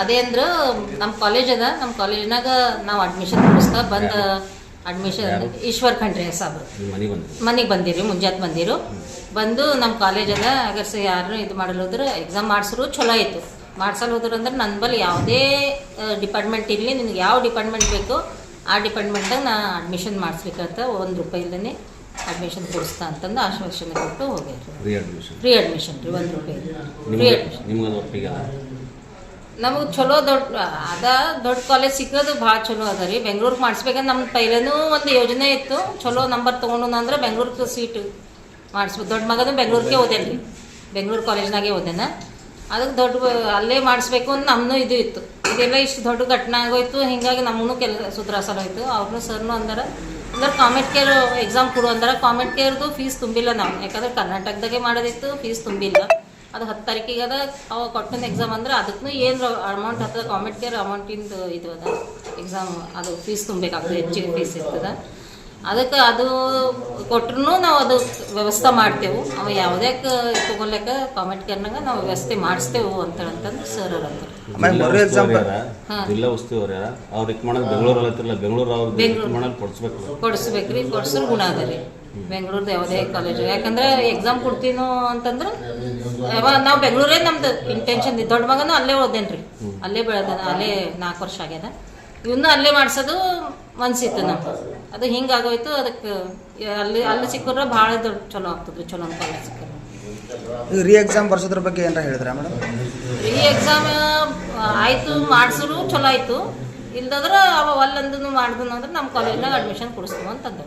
ಅದೇ ಅಂದ್ರೆ ನಮ್ಮ ಕಾಲೇಜ್ ಅದ, ನಮ್ಮ ಕಾಲೇಜ್ನಾಗ ನಾವು ಅಡ್ಮಿಷನ್ ಕೊಡಿಸ್ತಾ ಬಂದು ಅಡ್ಮಿಷನ್ ಈಶ್ವರ್ ಖಂಡ್ರೆ ಸಾಬ್ರು ಮನೆಗೆ ಬಂದಿರಿ, ಮುಂಜಾನೆ ಬಂದಿರು. ಬಂದು ನಮ್ಮ ಕಾಲೇಜ್ ಅದ ಅಗರ್ಸ ಯಾರು ಇದು ಮಾಡಲು ಹೋದ್ರೆ ಎಕ್ಸಾಮ್ ಮಾಡಿಸ್ರು ಚಲೋ ಆಯಿತು. ಮಾಡ್ಸಲು ಹೋದ್ರು ಅಂದ್ರೆ ನನ್ನ ಬಳಿ ಯಾವುದೇ ಡಿಪಾರ್ಟ್ಮೆಂಟ್ ಇರಲಿ, ನಿನಗೆ ಯಾವ ಡಿಪಾರ್ಟ್ಮೆಂಟ್ ಬೇಕೋ ಆ ಡಿಪಾರ್ಟ್ಮೆಂಟಾಗ ನಾ ಅಡ್ಮಿಷನ್ ಮಾಡಿಸ್ಬೇಕಂತ ₹1 ಅಡ್ಮಿಷನ್ ಕೊಡಿಸ್ತಾ ಅಂತಂದು ಆಶ್ವಾಸನೆ ಕೊಟ್ಟು ಹೋಗ್ಯಾರ. ಫ್ರೀ ಅಡ್ಮಿಷನ್ ರೀ, ₹1 ಫ್ರೀ ಅಡ್ಮಿಷನ್. ನಮಗೆ ಚಲೋ ದೊಡ್ಡ ಕಾಲೇಜ್ ಸಿಕ್ಕೋದು ಭಾಳ ಚಲೋ ಅದ ರೀ. ಬೆಂಗ್ಳೂರಿಗೆ ಮಾಡಿಸ್ಬೇಕಂದ್ರೆ ನಮ್ಮ ಪೈಲೇನೂ ಒಂದು ಯೋಜನೆ ಇತ್ತು, ಚಲೋ ನಂಬರ್ ತೊಗೊಂಡು ಅಂದ್ರೆ ಬೆಂಗ್ಳೂರಿಗೆ ಸೀಟ್ ಮಾಡಿಸ್ಬೇಕು. ದೊಡ್ಡ ಮಗನೂ ಬೆಂಗ್ಳೂರಿಗೆ ಓದೇನು ರೀ, ಬೆಂಗ್ಳೂರು ಕಾಲೇಜ್ನಾಗೆ ಓದೇನ. ಅದಕ್ಕೆ ಅಲ್ಲೇ ಮಾಡಿಸ್ಬೇಕು ಅಂತ ನಮ್ಮನ್ನೂ ಇದು ಇತ್ತು. ಇದೆಲ್ಲ ಇಷ್ಟು ದೊಡ್ಡ ಘಟನೆ ಆಗೋಯ್ತು, ಹೀಗಾಗಿ ನಮ್ಮನ್ನು ಸುಧಾರಿಸಲು ಹೋಯ್ತು. ಅವ್ರನ್ನೂ ಸರ್ನು ಅಂದ್ರೆ ಕಾಮೆಂಟ್ ಕೇರ್ ಎಕ್ಸಾಮ್ ಕೊಡು ಅಂದ್ರೆ ಕಾಮೆಂಟ್ ಕೇರ್ದು ಫೀಸ್ ತುಂಬಿಲ್ಲ ನಾವು, ಯಾಕಂದ್ರೆ ಕರ್ನಾಟಕದಾಗೆ ಮಾಡೋದಿತ್ತು, ಫೀಸ್ ತುಂಬಿಲ್ಲ. ಅದು 10 ತಾರೀಕಿಗೆ ಅದ. ಅವಾಗ ಕೊಟ್ಟಿನ ಎಕ್ಸಾಮ್ ಅಂದ್ರೆ ಅದಕ್ಕೂ ಏನು ಅಮೌಂಟ್ ಹತ್ತದ, ಕಾಮೆಂಟ್ ಕೇರ್ ಅಮೌಂಟಿಂದು ಇದು ಅದ ಎಕ್ಸಾಮ್, ಅದು ಫೀಸ್ ತುಂಬಬೇಕಾಗ್ತದೆ, ಹೆಚ್ಚಿಗೆ ಫೀಸ್ ಇರ್ತದೆ. ಅದಕ್ಕೆ ಅದು ಕೊಟ್ರು ನಾವು ಅದು ವ್ಯವಸ್ಥೆ ಮಾಡ್ತೇವೆ. ಅವ ಯಾವುದೇ ತೊಗೊಳಕ ಕಾಮೆಂಟ್ ಕೇರ್ನಾಗ ನಾವು ವ್ಯವಸ್ಥೆ ಮಾಡಿಸ್ತೇವೆ ಅಂತಂದು ಸರ್ ಅವ್ರಂತಾರೆ. ಕೊಡಿಸ್ಬೇಕ್ರಿ, ಕೊಡ್ಸೋರು ಗುಣ ಅದ ರೀ ಬೆಂಗಳೂರ್ದು ಯಾವುದೇ ಕಾಲೇಜು. ಯಾಕಂದ್ರೆ ಎಕ್ಸಾಮ್ ಕೊಡ್ತೀನೋ ಅಂತಂದ್ರೆ ನಾವು ಬೆಂಗಳೂರೇ ನಮ್ದು ಇಂಟೆನ್ಷನ್. ದೊಡ್ಡ ಮಗನೂ ಅಲ್ಲೇ ಓದೇನ್ರಿ, ಅಲ್ಲೇ ಬೆಳೆದಾನ, ಅಲ್ಲೇ 4 ವರ್ಷ ಆಗ್ಯದ. ಇವನ್ನ ಅಲ್ಲೇ ಮಾಡ್ಸೋದು ಮನ್ಸಿತ್ತು ನಮ್ಗೆ. ಅದು ಹಿಂಗಾಗೋಯ್ತು. ಅದಕ್ಕೆ ಅಲ್ಲಿ ಸಿಕ್ಕರೆ ಭಾಳ ದೊಡ್ಡ ಚಲೋ ಆಗ್ತದೆ, ಚಲೋ ಅಂತ ಕಾಲೇಜ್ ಸಿಕ್ಕರೆ. ರೀ ಎಕ್ಸಾಮ್ ಬರ್ಸೋದ್ರ ಬಗ್ಗೆ ಏನಾರ ಹೇಳಿದ್ರ ಮೇಡಮ್? ರೀ ಎಕ್ಸಾಮ್ ಆಯಿತು, ಮಾಡಿಸಿದ್ರು ಚಲೋ ಆಯಿತು. ಇಲ್ದಾದ್ರೆ ಅವ ಒಲ್ಲಂದೂ ಮಾಡ್ದು ಅಂದ್ರೆ ನಮ್ಮ ಕಾಲೇಜ್ನಾಗ ಅಡ್ಮಿಷನ್ ಕೊಡಿಸ್ತೀವಿ ಅಂತಂದ್ರೆ